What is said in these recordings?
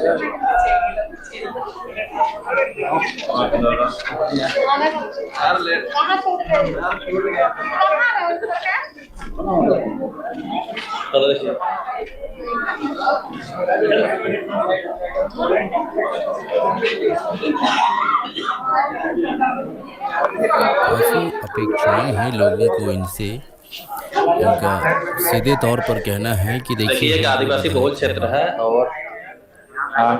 काफ़ी अपेक्षाएं हैं लोगों को इनसे। इनका सीधे तौर पर कहना है कि देखिए देखिए कि हमारे आदिवासी बहुल विधायक क्षेत्र हैं। है और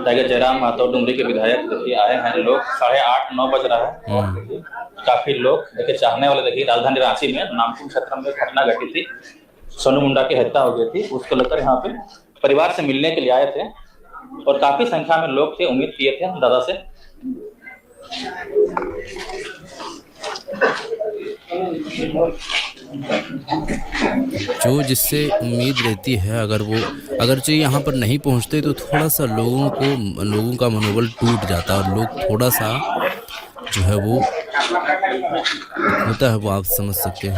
टाइगर जयराम माधव डुमरी के विधायक देखिए आए हैं। लोग 8:30-9 बज रहा है और देखिए काफी लोग देखिए चाहने वाले देखिए राजधानी रांची में नामकुम क्षेत्र में घटना घटी थी, सोनू मुंडा की हत्या हो गई थी, उसको लेकर यहाँ पे परिवार से मिलने के लिए आए थे और काफी संख्या में लोग थे, उम्मीद किए थे दादा से। जो जिससे उम्मीद रहती है, अगरचे यहाँ पर नहीं पहुँचते तो थोड़ा सा लोगों का मनोबल टूट जाता है और लोग थोड़ा सा जो है वो होता है, वो आप समझ सकते हैं।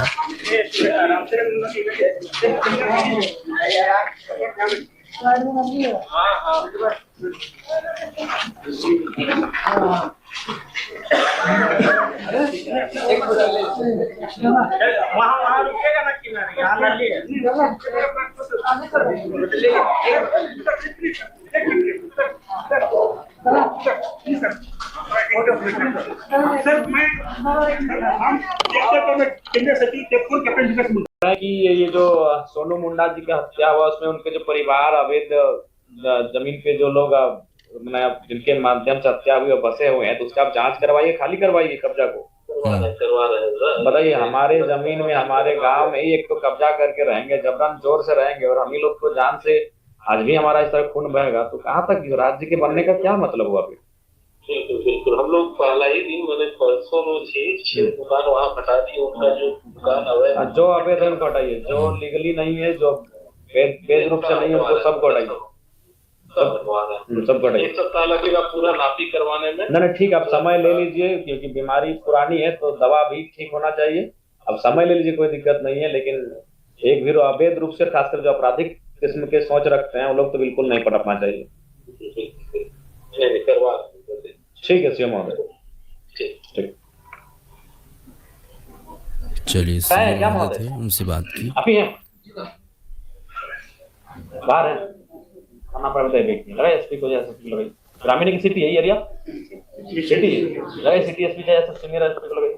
वहाँ रुकेगा ना किनारे, यहाँ कि ये जो सोनू मुंडा जी का हत्या हुआ उसमें उनके जो परिवार अवैध जमीन पे जो लोग जिनके माध्यम से हत्या हुई और बसे हुए हैं, तो उसका आप जांच करवाइए, खाली करवाइए कब्जा को। करवा रहे हैं, बताइए हमारे जमीन में हमारे गांव में ही एक तो कब्जा करके रहेंगे, जबरन जोर से रहेंगे और हम ही लोग को जान से आज भी हमारा इस तरह खून बहेगा, तो कहाँ तक राज्य के बनने का क्या मतलब हुआ फिर? बिल्कुल बिल्कुल, हम लोग पहला ही दिन मैंने परसों रोज ही 6 दुकान वहाँ हटा दी। उनका जो दुकान अवैध जो अवैध है उनको हटाइए, जो लीगली नहीं है, जो वैध रूप से नहीं है, उनको सबको हटाइए, सबको हटाइए। 1 सप्ताह लगेगा पूरा नापी करवाने में। नहीं ठीक, आप समय ले लीजिए क्योंकि बीमारी पुरानी है तो दवा भी ठीक होना चाहिए। अब समय ले लीजिए, कोई दिक्कत नहीं है, लेकिन एक भी अवैध रूप से खासकर जो आपराधिक किस्म के सोच रखते हैं वो लोग तो बिल्कुल नहीं पटकना चाहिए। करवा ठीक है सीएम महोदय, ठीक। चलिए सीएम महोदय थे, उनसे बात की। आप ही हैं बाहर है, खाना पड़ बताइए व्यक्ति लगा एसपी को, जैसे लगाई ग्रामीण की सिटी है ये एरिया, सिटी लगा सिटी एसपी जैसे सीनियर एसपी को लगाई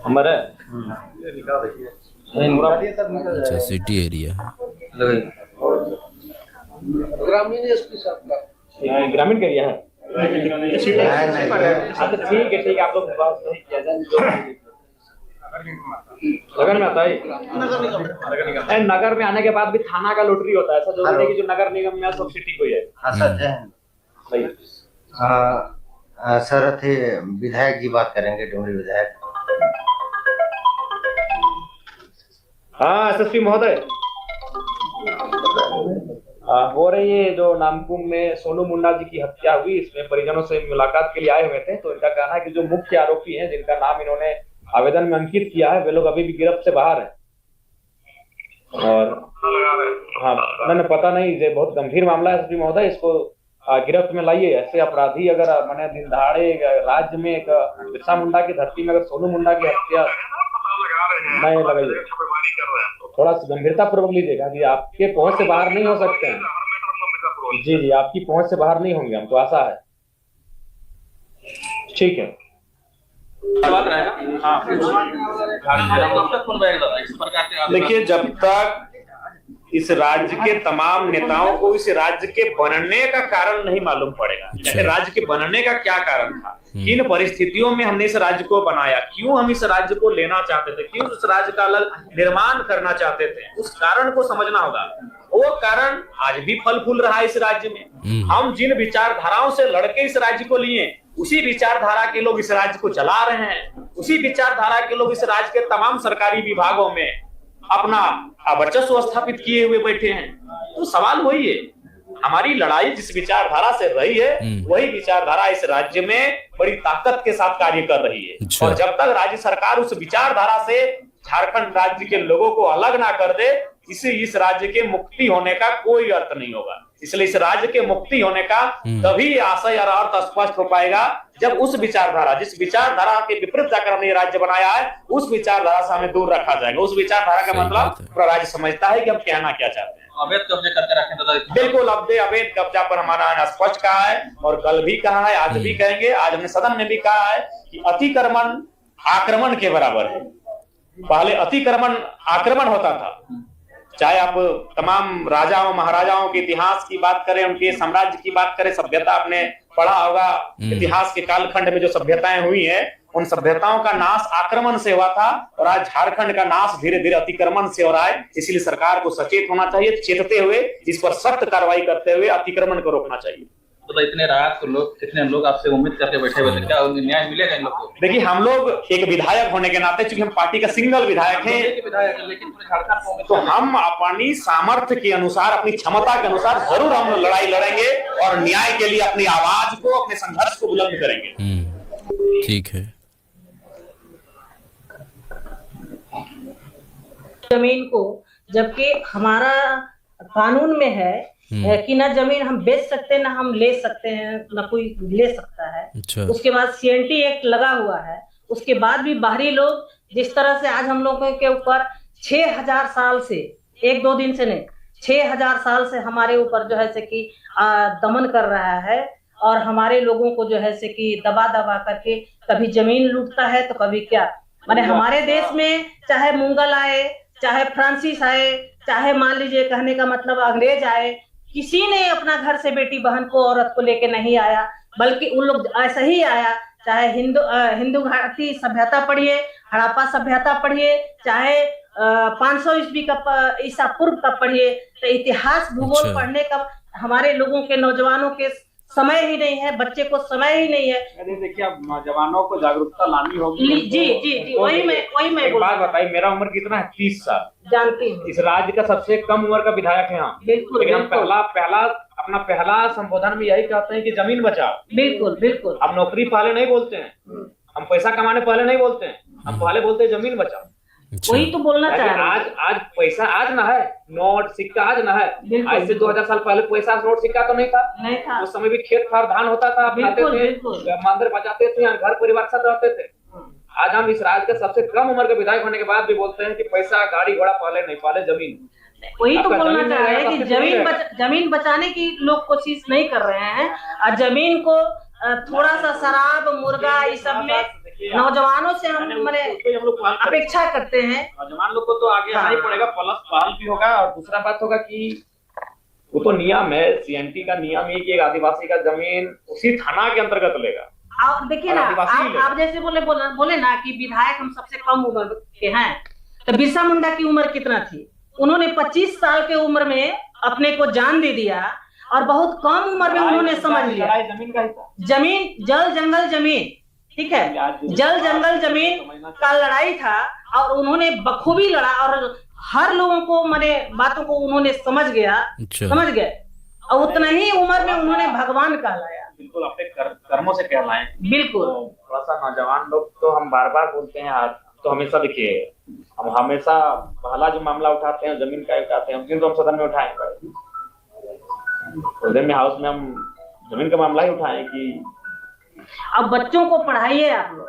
हमारे लिखा देखिए। अच्छा, सिटी एरिया है। ग्रामीण एसपी साहब का ग्रामीण का एरिया है। अच्छा ठीक है, आप लोग नगर में आता है। नगर में आने के बाद भी थाना का लॉटरी होता है, ऐसा जरूरी नहीं कि जो नगर निगम में सब सिटी को ही है। सर थे विधायक जी बात करेंगे, डुमरी विधायक। हाँ एसएसपी महोदय हो रही है, जो नामकुम में सोनू मुंडा जी की हत्या हुई, इसमें परिजनों से मुलाकात के लिए आए हुए थे। तो इनका कहना है कि जो मुख्य आरोपी हैं जिनका नाम इन्होंने आवेदन में अंकित किया है, वे लोग अभी भी गिरफ्त से बाहर हैं। और हाँ मैंने पता नहीं, ये बहुत गंभीर मामला है एसपी महोदय, इसको गिरफ्त में लाइए। ऐसे अपराधी अगर मैंने दिन दहाड़े राज्य में एक बिरसा मुंडा की धरती में अगर सोनू मुंडा की हत्या नहीं लगाइए, थोड़ा गंभीरता पूर्वक लीजिएगा कि आपके पहुंच से बाहर नहीं हो सकते हैं। जी आपकी पहुंच से बाहर नहीं होंगे, हमको आशा है। ठीक है देखिए, जब तक इस राज्य के तमाम नेताओं को इस राज्य के बनने का कारण नहीं मालूम पड़ेगा, जैसे राज्य के बनने का क्या कारण था, किन परिस्थितियों में हमने इस राज्य को बनाया, क्यों हम इस राज्य को लेना चाहते थे, क्यों इस राज्य का निर्माण करना चाहते थे, उस कारण को समझना होगा। वो कारण आज भी फल फूल रहा है इस राज्य में। हम जिन विचारधाराओं से लड़के इस राज्य को लिए, उसी विचारधारा के लोग इस राज्य को चला रहे हैं, उसी विचारधारा के लोग इस राज्य के तमाम सरकारी विभागों में अपना वर्चस्व स्थापित किए हुए बैठे हैं। तो सवाल वही है, हमारी लड़ाई जिस विचारधारा से रही है, वही विचारधारा इस राज्य में बड़ी ताकत के साथ कार्य कर रही है। और जब तक राज्य सरकार उस विचारधारा से झारखंड राज्य के लोगों को अलग ना कर दे, इसे इस राज्य के मुक्ति होने का कोई अर्थ नहीं होगा। इसलिए इस राज्य के मुक्ति होने का तभी आशय और अर्थ स्पष्ट हो पाएगा जब उस विचारधारा, जिस विचारधारा के विपरीत जाकर हमने ये राज्य बनाया है, उस विचारधारा से हमें दूर रखा जाएगा। उस विचारधारा का मतलब पूरा राज्य समझता है कि हम कहना क्या चाहते हैं। अवैध कब्जे करके रखें दादा। बिल्कुल, अवैध कब्जा पर हमारा स्पष्ट कहा है और कल भी कहा है, आज भी कहेंगे। आज हमने सदन में भी कहा है कि अतिक्रमण आक्रमण के बराबर है। पहले अतिक्रमण आक्रमण होता था, चाहे आप तमाम राजाओं महाराजाओं के इतिहास की बात करें, उनके साम्राज्य की बात करें, सभ्यता आपने पढ़ा होगा इतिहास के कालखंड में जो सभ्यताएं हुई हैं, उन सभ्यताओं का नाश आक्रमण से हुआ था और आज झारखंड का नाश धीरे धीरे अतिक्रमण से हो रहा है। इसलिए सरकार को सचेत होना चाहिए, चेतते हुए इस पर सख्त कार्रवाई करते हुए अतिक्रमण को रोकना चाहिए। तो इतने रात को लोग, कितने लोग आपसे उम्मीद करके बैठे हुए थे, क्या न्याय मिलेगा इन लोग को? देखिए, हम लोग एक विधायक होने के नाते, चूंकि हम पार्टी का सिंगल विधायक हैं, लेकिन पूरे झारखंड तो हम अपनी सामर्थ्य के अनुसार, अपनी क्षमता के अनुसार जरूर हम लड़ाई लड़ेंगे और न्याय के लिए अपनी आवाज को, अपने संघर्ष को बुलंद करेंगे। ठीक है। जमीन को, जबकि हमारा कानून में है कि ना जमीन हम बेच सकते, ना हम ले सकते हैं, ना कोई ले सकता है। अच्छा। उसके बाद CNT एक्ट लगा हुआ है। उसके बाद भी बाहरी लोग जिस तरह से आज हम लोगों के ऊपर 6000 साल से, एक दो दिन से नहीं, 6000 साल से हमारे ऊपर जो है से कि दमन कर रहा है और हमारे लोगों को जो है से कि दबा दबा करके कभी जमीन लूटता है तो कभी क्या। माने हमारे देश में चाहे मुगल आए, चाहे फ्रांसीस आए, चाहे मान लीजिए कहने का मतलब अंग्रेज आए, किसी ने अपना घर से बेटी बहन को, औरत को लेके नहीं आया, बल्कि उन लोग ऐसा ही आया। चाहे हिंदू घाटी सभ्यता पढ़िए, हड़प्पा सभ्यता पढ़िए, चाहे 500 ईस्वी का ईसा पूर्व का पढ़िए, तो इतिहास भूगोल पढ़ने का हमारे लोगों के, नौजवानों के समय ही नहीं है, बच्चे को समय ही नहीं है। देखिए, अब नौजवानों को जागरूकता लानी होगी। जी जी जी, वही मैं एक बात बताइए, मेरा उम्र कितना है? 30 साल। जानती हूँ। इस राज्य का सबसे कम उम्र का विधायक है हम। बिल्कुल, लेकिन हम अपना पहला संबोधन में यही कहते हैं कि जमीन बचाओ। बिल्कुल बिल्कुल। हम नौकरी पहले नहीं बोलते हैं, हम पैसा कमाने पहले नहीं बोलते हैं, हम पहले बोलते हैं जमीन बचाओ। वही तो बोलना चाह रहे हैं। आज पैसा आज ना है, नोट सिक्का आज ना है। आज से 2000 साल पहले पैसा नोट सिक्का तो नहीं था। उस समय भी खेत खार धान होता था, मंदिर बचाते थे, घर परिवार के साथ रहते थे। आज हम इस राज्य के सबसे कम उम्र के विधायक होने के बाद भी बोलते हैं कि पैसा गाड़ी घोड़ा पहले नहीं, पहले जमीन। वही तो बोलना चाह रहे हैं कि जमीन बचाने की लोग कोशिश नहीं कर रहे हैं और जमीन को थोड़ा सा शराब, मुर्गा, इस सब में नौजवानों से हम अपेक्षा करते हैं। नौजवान लोग को तो आगे आना ही पड़ेगा, प्लस पहल भी होगा। और दूसरा बात होगा कि वो तो नियम है, CNT का नियम है कि एक आदिवासी का जमीन उसी थाना के अंतर्गत लेगा। आप देखिए ना, आप जैसे बोले ना कि विधायक हम सबसे कम उम्र के हैं, तो बिरसा मुंडा की उम्र कितना थी? उन्होंने 25 साल के उम्र में अपने को जान दे दिया और बहुत कम उम्र में उन्होंने समझ लिया। जमीन का हिस्सा, जमीन, जल जंगल जमीन, ठीक है, जल जंगल जमीन का लड़ाई था और उन्होंने बखूबी लड़ा और हर लोगों को, माने बातों को उन्होंने समझ गए और उतना ही उम्र में उन्होंने भगवान कहलाया। बिल्कुल, अपने कर्मों से कहलाए। बिल्कुल। थोड़ा सा नौजवान लोग तो हम बार बार बोलते हैं, तो हमेशा देखिए, हम हमेशा पहला जो मामला उठाते हैं जमीन का उठाते हैं, उस दिन तो हम सदन में उठाएंगे, में हाउस में हम जमीन का मामला ही उठाएं कि अब बच्चों को पढ़ाइए, आप लोग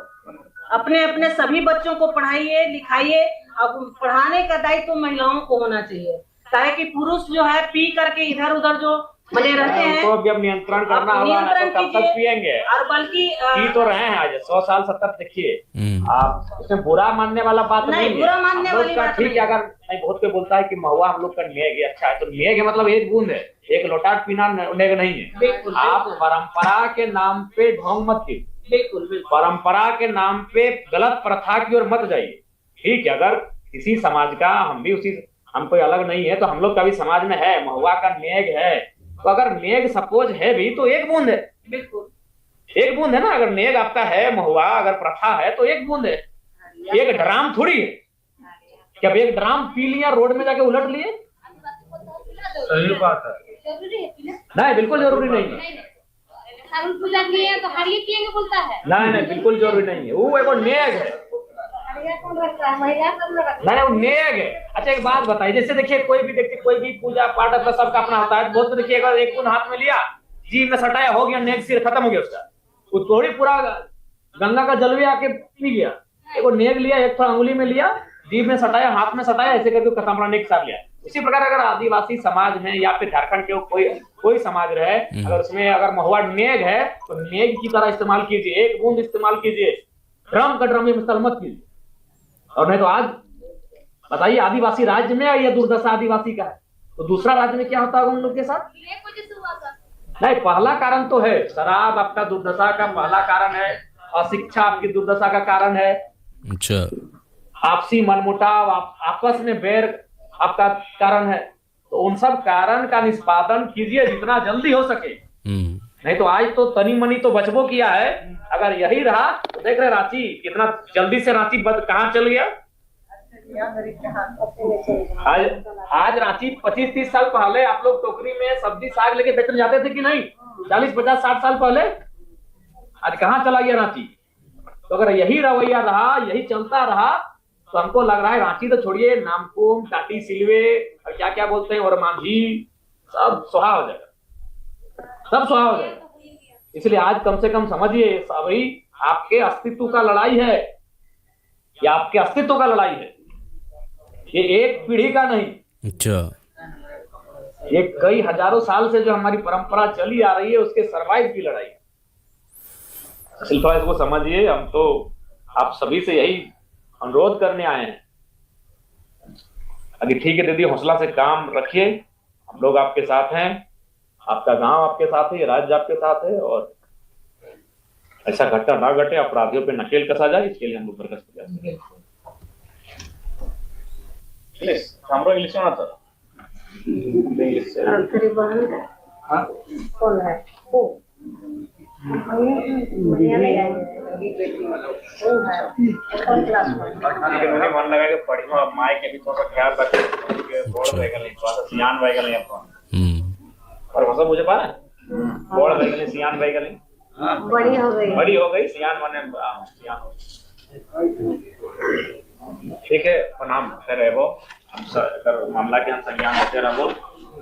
अपने अपने सभी बच्चों को पढ़ाइए लिखाइए। अब पढ़ाने का दायित्व तो महिलाओं को होना चाहिए, ताकि कि पुरुष जो है पी करके इधर उधर जो बने रहते हैं, उनको भी अब नियंत्रण करना होगा, तो कब तक पिएंगे। और बल्कि पी तो रहे हैं आज 100 साल 70, देखिए आप उसमें बुरा मानने वाला बात नहीं, बुरा मानने वाली बात ठीक है। अगर नहीं, बहुत कोई बोलता है कि महुआ हम लोग का नेग अच्छा है, तो नेग मतलब एक बूंद है, एक लोटा पीना नेग नहीं है। आप परंपरा के नाम पे ढोंग मत कीजिए, बिल्कुल परंपरा के नाम पे गलत प्रथा की ओर मत जाइए। ठीक है, अगर किसी समाज का, हम कोई अलग नहीं है, तो हम लोग का भी समाज में है, महुआ का नेग है, तो अगर नेग सपोज है भी तो एक बूंद है, बिल्कुल एक बूंद है ना। अगर नेग आपका है, महुआ अगर प्रथा है तो एक बूंद है, एक ड्राम थोड़ी है कि अब एक ड्राम पी लिया, रोड में जाके उलट लिए। सही बात है, नहीं बिल्कुल जरूरी नहीं है। पूजा किए तो हरिये पिएंगे बोलता है, नहीं बिल्कुल जरूरी नहीं है, वो एगो नेग है। नहीं वो नेग है। अच्छा एक बात बताइए, जैसे देखिए कोई भी देखिए कोई भी पूजा पाठ अपना सबका अपना होता है, बहुत देखिए अगर एक हाथ में लिया जीभ में सटाया हो गया, नेग सिर खत्म हो गया उसका, वो थोड़ी पूरा गंगा का जल भी आके पी गया। एक नेग लिया, एक थोड़ा अंगुली में लिया, जीभ में सटाया, हाथ में सटाया, ऐसे करके खत्म अपना नेग साफ लिया। इसी प्रकार अगर आदिवासी समाज में या फिर झारखंड के कोई समाज रहे, अगर उसमें अगर महुआ नेग है तो नेग की तरह इस्तेमाल कीजिए, एक बूंद इस्तेमाल कीजिए, ड्रम का ड्रम में इस्तेमाल मत कीजिए। और नहीं तो आज बताइए आदिवासी राज्य में यह दुर्दशा आदिवासी का है, तो दूसरा राज्य में क्या होता होगा उन लोग के साथ? नहीं, पहला कारण तो है शराब आपका दुर्दशा का पहला कारण है, अशिक्षा आपकी दुर्दशा का कारण है, अच्छा, आपसी मनमुटाव, आपस में बैर आपका कारण है। तो उन सब कारण का निष्पादन कीजिए जितना जल्दी हो सके। नहीं तो आज तो तनी मनी तो बचबो किया है, अगर यही रहा तो देख रहे रांची कितना जल्दी से रांची कहाँ चल गया। आज रांची 25-30 साल पहले आप लोग टोकरी में सब्जी साग लेके बेचने जाते थे कि नहीं? 40-50-60 साल पहले। आज कहाँ चला गया रांची? तो अगर यही रवैया रहा, यही चलता रहा, तो हमको लग रहा है रांची तो छोड़िए, नामकुम, टाटी सिलवे और क्या क्या बोलते हैं, और मांझी, सब सुहा हो जाएगा, सब सुहा हो जाएगा। इसलिए आज कम से कम समझिए सभी आपके अस्तित्व का लड़ाई है, ये आपके अस्तित्व का लड़ाई है, ये एक पीढ़ी का नहीं। अच्छा, ये कई हजारों साल से जो हमारी परंपरा चली आ रही है उसके सर्वाइव की लड़ाई है। सिर्फ इसको समझिए, हम तो आप सभी से यही अनुरोध करने आए हैं। अभी ठीक है दीदी, हौसला से काम रखिए, हम लोग आपके साथ हैं, आपका गांव आपके साथ है, राज्य आपके साथ है, और ऐसा घटना ना घटे, अपराधियों पे नकेल कसा जाए, इसके लिए हम लोग प्रयास करेंगे। हमरो इंग्लिश में आता कौन है वो? मन लगा के पढ़ी माए के भी थोड़ा ख्याल रखे, बोर्ड रहेगा नहीं, थोड़ा सियान रहेगा नहीं अपन। और भाषा मुझे पता है, बोर्ड रहेगा नहीं, सियान रहेगा नहीं, बड़ी हो गई सियान माने सियान। ठीक है, प्रणाम करे वो हम अगर मामला के हम संज्ञान लेते रहो,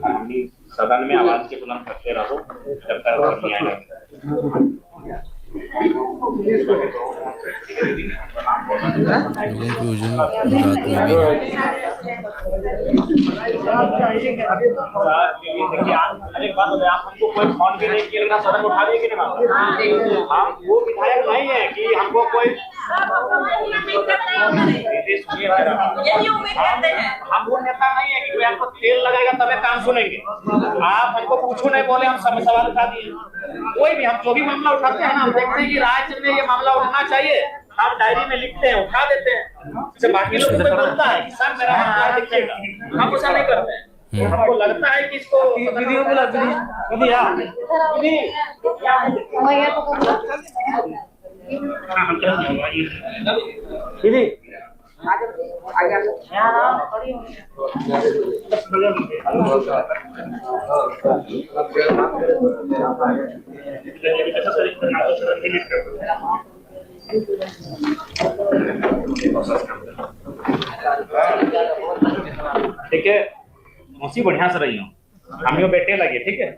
हमनी सदन में आवाज के बुलंद करते रहो जब तक न्याय नहीं। लोगों की वजन रात में भी है। एक बात बताइए, आप हमको कोई फोन भी नहीं किया, लेकिन सदन उठा दिए कि नहीं? हम वो विधायक नहीं है कि हमको कोई हम वो नेता नहीं है कि कोई आपको तेल लगाएगा तभी काम सुनेंगे। आप हमको पूछो नहीं बोले, हम सब सवाल उठा दिए। कोई भी हम जो भी मामला उठाते हैं ना, हम देखते हैं कि राज्य में ये मामला उठना चाहिए, हम डायरी में लिखते हैं, उठा देते हैं। जैसे बाकी लोग को बोलता है कि सर मेरा मामला लिखिएगा, हम ऐसा नहीं करते हैं। हमको लगता है कि इसको वीडियो बोला दीदी ठीक है, मौसी बढ़िया से रही हूँ, हम बेटे लगे। ठीक है।